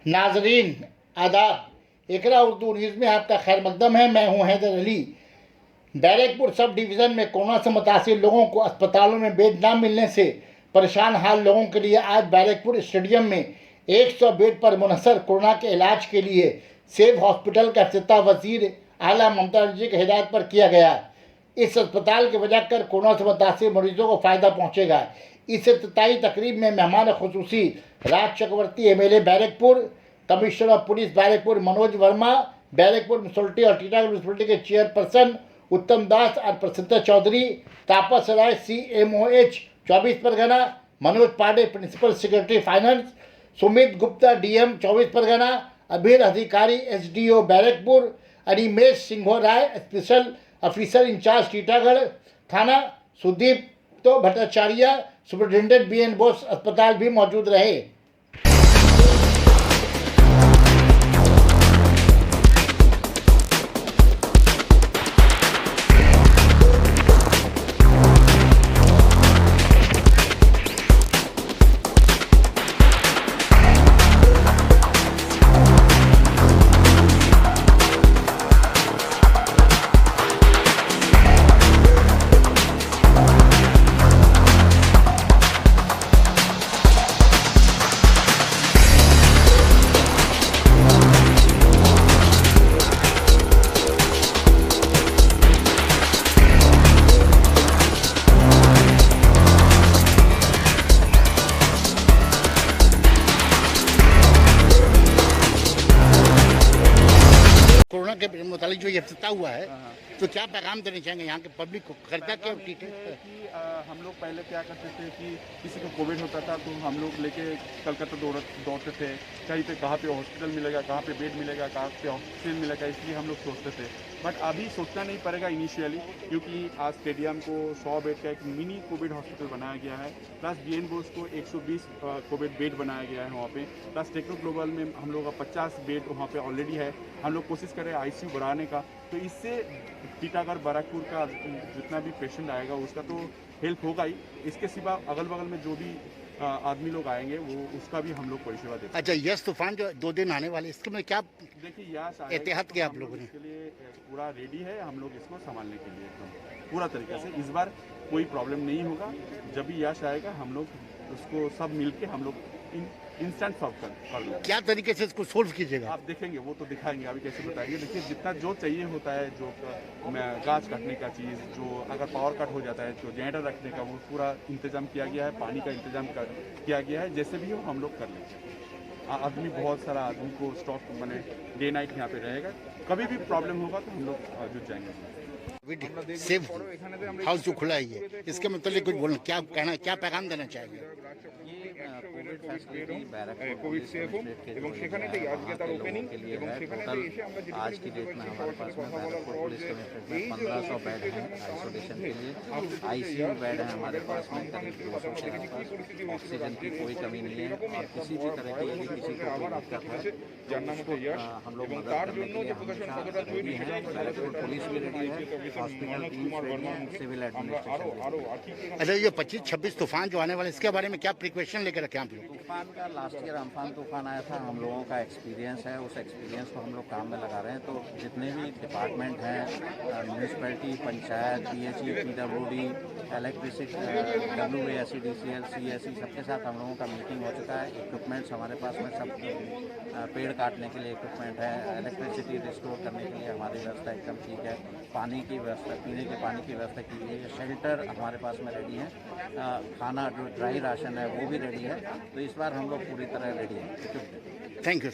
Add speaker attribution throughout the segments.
Speaker 1: नाजरीन आदाब, इकरा उर्दू न्यूज़ में आपका खैर मकदम है। मैं हूं हैदर अली। बैरकपुर सब डिवीज़न में कोरोना से मुतासिर लोगों को अस्पतालों में बेड न मिलने से परेशान हाल लोगों के लिए आज बैरकपुर स्टेडियम में 100 बेड पर मुनहसर कोरोना के इलाज के लिए सेव हॉस्पिटल का इफ्तिताह वज़ीर आला ममता बनर्जी की हिदायत पर किया गया। इस अस्पताल की वजह कर कोरोना से मुतासिर मरीजों को फ़ायदा पहुँचेगा। इस इफ्तिताही तकरीब में मेहमान खुसूसी Raj Chakraborty MLA Barrackpore, commissioner of police Barrackpore Manoj Verma, Barrackpore municipality और टीटागढ़ म्यूनसिपलिटी के चेयरपर्सन उत्तम दास और प्रसिद्ध Chowdhury, Tapas Roy CMOH 24 Pargana, Manoj Pandey principal secretary finance, Sumit Gupta DM 24 Pargana, Abhir Adhikari SDO Barrackpore, Animesh Singh Roy special officer incharge Titagarh थाना, सुदीप तो भट्टाचार्य सुपरिटेंडेंट BN बोस अस्पताल भी मौजूद रहे। कोरोना के मुतालिक जो ये इफ्तिताह हुआ है, तो क्या पैगाम देना चाहेंगे यहाँ के पब्लिक को? खर्चा क्या ठीक है
Speaker 2: कि हम लोग पहले क्या करते थे कि किसी को कोविड होता था तो हम लोग लेके कलकत्ता दौड़ते थे, कहीं पे कहाँ पे हॉस्पिटल मिलेगा, कहाँ पे बेड मिलेगा, कहाँ पे ऑक्सीजन मिलेगा, इसलिए हम लोग सोचते थे। बट अभी सोचना नहीं पड़ेगा इनिशियली, क्योंकि आज स्टेडियम को 100 बेड का एक मिनी कोविड हॉस्पिटल बनाया गया है, प्लस BN बोस को 120 कोविड बेड बनाया गया है वहाँ पे, प्लस टेक्नो ग्लोबल में हम लोग का 50 बेड वहाँ पे ऑलरेडी है। हम लोग कोशिश करें ICU बढ़ाने का, तो इससे टीटागढ़ बैरकपुर का जितना भी पेशेंट आएगा उसका तो हेल्प होगा ही। इसके सिवा अगल बगल में जो भी आदमी लोग आएंगे वो उसका भी हम लोग परिसेवा देते हैं।
Speaker 1: अच्छा, यस तूफान जो 2 दिन आने वाले, इसके में क्या
Speaker 2: देखिए यश
Speaker 1: एहतियात किया आप लोगों ने?
Speaker 2: इसके लिए पूरा रेडी है हम लोग इसको संभालने के लिए एकदम पूरा तरीके से। इस बार कोई प्रॉब्लम नहीं होगा। जब भी यश आएगा हम लोग उसको सब मिलके हम लोग इंस्टेंट सॉल्व कर लो।
Speaker 1: क्या तरीके से इसको सोल्व कीजिएगा?
Speaker 2: आप देखेंगे, वो तो दिखाएंगे, अभी कैसे बताएंगे। देखिए जितना जो चाहिए होता है, जो गाछ काटने का चीज़, जो अगर पावर कट हो जाता है तो जनरेटर रखने का वो पूरा इंतजाम किया गया है, पानी का इंतजाम किया गया है। जैसे भी हो हम लोग कर लेंगे। आदमी बहुत सारा आदमी को स्टॉक मैंने डे नाइट यहाँ पे रहेगा, कभी भी प्रॉब्लम होगा तो हम लोग जुट जाएंगे।
Speaker 1: सेव हाउस जो खुला है ये, इसके मतलब कुछ बोलना, क्या कहना, क्या पैगाम देना चाहेंगे?
Speaker 3: কোভিড ফ্যাসিলিটি ব্যারাকপুর এবং সেখানে থেকে আজকে তার ওপেনিং এবং সেখানে থেকে এসে আমরা যেটা आज की डेट में हमारे पास में बैरकपुर पुलिस कमिश्नरेट में 1500 बेड हैं आइसोलेशन के लिए। ICU बेड है हमारे पास में करीब 200 के आसपास। ऑक्सीजन की कोई कमी नहीं है और किसी भी तरह की यदि किसी को कोई दिक्कत है हम लोग मदद करने के लिए हमेशा रेडी हैं। बैरकपुर पुलिस भी रेडी है, हॉस्पिटल टीम्स रेडी हैं, सिविल एडमिनिस्ट्रेशन।
Speaker 1: अच्छा, ये 25-26 तूफान जो आने वाले, इसके बारे में क्या प्रिकॉशन लेकर रखे आप लोग?
Speaker 3: तूफान का लास्ट ईयर अम्फान तूफान आया था, हम लोगों का एक्सपीरियंस है, उस एक्सपीरियंस को हम लोग काम में लगा रहे हैं। तो जितने भी डिपार्टमेंट हैं, municipality, panchayat, PHE, PWD, electricity, WASEDCL, CSE, सबके साथ हम लोगों का मीटिंग हो चुका है। इक्विपमेंट्स हमारे पास में सब पेड़ काटने के लिए इक्विपमेंट है, इलेक्ट्रिसिटी रिस्टोर करने के लिए हमारी व्यवस्था एकदम ठीक है, पानी की व्यवस्था, पीने के पानी की व्यवस्था की गई है, शेल्टर हमारे पास में रेडी है, खाना जो ड्राई राशन है वो भी रेडी है। तो इस बार हम लोग पूरी तरह रेडी हैं।
Speaker 1: Thank you.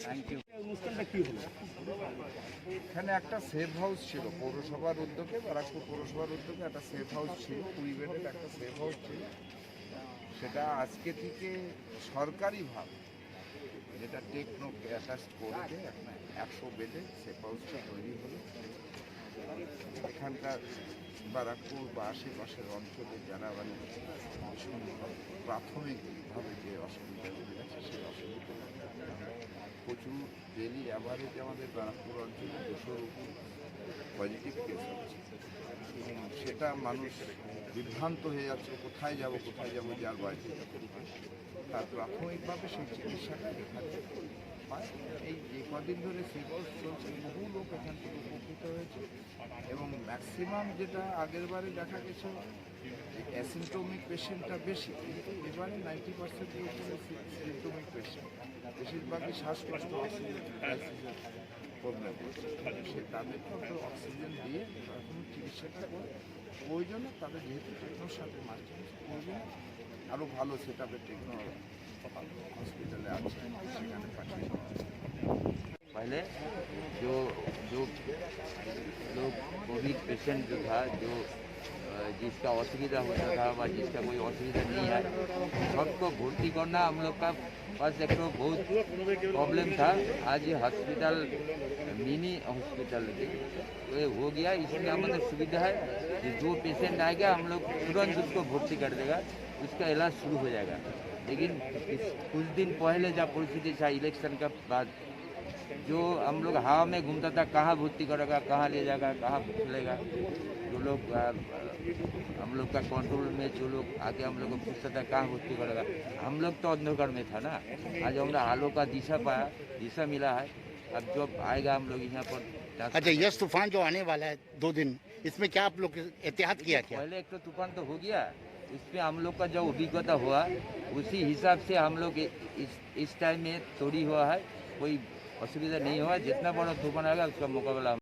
Speaker 4: এখানে একটা সেফ হাউস ছিল পৌরসভার উদ্যোগে, ব্যারাকপুর পৌরসভার উদ্যোগে একটা সেফ হাউস ছিল, 20 বেডের একটা সেফ হাউস ছিল। সেটা আজকে থেকে সরকারিভাবে যেটা টেকনো অ্যাটাচ করে 100 বেডের সেফ হাউসটা তৈরি হলো। এখানকার ব্যারাকপুর বা আশেপাশের অঞ্চলে যারা মানে প্রাথমিকভাবে যে অসুবিধাগুলো আছে সেই অসুবিধা প্রচুর ডেলি অ্যাভারেজ আমাদের ব্যারাকপুর অঞ্চলে 200-র উপর পজিটিভ কেস হচ্ছে এবং সেটা মানুষ বিভ্রান্ত হয়ে যাচ্ছে, কোথায় যাব যার বাড়িতে তার প্রাথমিকভাবে সেই চিকিৎসাটা এখানে পায়। কদিন ধরে সেভ হাউস চলছে, বহু লোক এখান থেকে উপকৃত হয়েছে এবং ম্যাক্সিমাম যেটা আগের বারে দেখা গেছে অ্যাসিমটোমিক পেশেন্টটা বেশি, কিন্তু এবারে 90%-এর উপরে সিমটোমিক পেশেন্ট, বেশিরভাগই শ্বাসকষ্ট অক্সিজেন প্রবলেম হচ্ছে, সে তাদেরকে অন্তত অক্সিজেন দিয়ে এখন চিকিৎসাটা করে প্রয়োজনে তাদের যেহেতু টেকনোর সাথে মারছে প্রয়োজনে আরও ভালো সেট আপের টেকনো हॉस्पिटल আছে সেখানে পাঠিয়ে দেওয়া হবে।
Speaker 5: पहले जो जो लोग कोविड पेशेंट जो था, जो जिसका असुविधा होता था व जिसका कोई असुविधा नहीं है, सबको भर्ती करना हम लोग का पास एक तो बहुत प्रॉब्लम था। आज ये हॉस्पिटल मिनी हॉस्पिटल ये हो गया, इसमें हमारे सुविधा है कि जो पेशेंट आएगा हम लोग तुरंत उसको भर्ती कर देगा, उसका इलाज शुरू हो जाएगा। लेकिन कुछ दिन पहले जब परिस्थिति था इलेक्शन का बाद, जो हम लोग हवा में घूमता था, कहाँ भर्ती करेगा, कहाँ ले जाएगा, कहाँ चलेगा, जो लोग हम लोग का कंट्रोल में जो लोग आके हम लोग को पूछता था कहाँ भर्ती करेगा, हम लोग तो अंधकार में था ना। आज हम लोग हालों का दिशा पाया, दिशा मिला है। अब जब आएगा हम लोग यहाँ पर
Speaker 1: अच्छा, यस तूफान जो आने वाला है 2 दिन, इसमें क्या आप लोग एहतियात किया क्या?
Speaker 5: पहले एक तो तूफान तो हो गया, इसमें हम लोग का जो अभिज्ञता हुआ उसी हिसाब से हम लोग इस टाइम में थोड़ी हुआ है, कोई असुविधा नहीं हुआ। जितना बड़ा तूफान आएगा उसका मुकाबला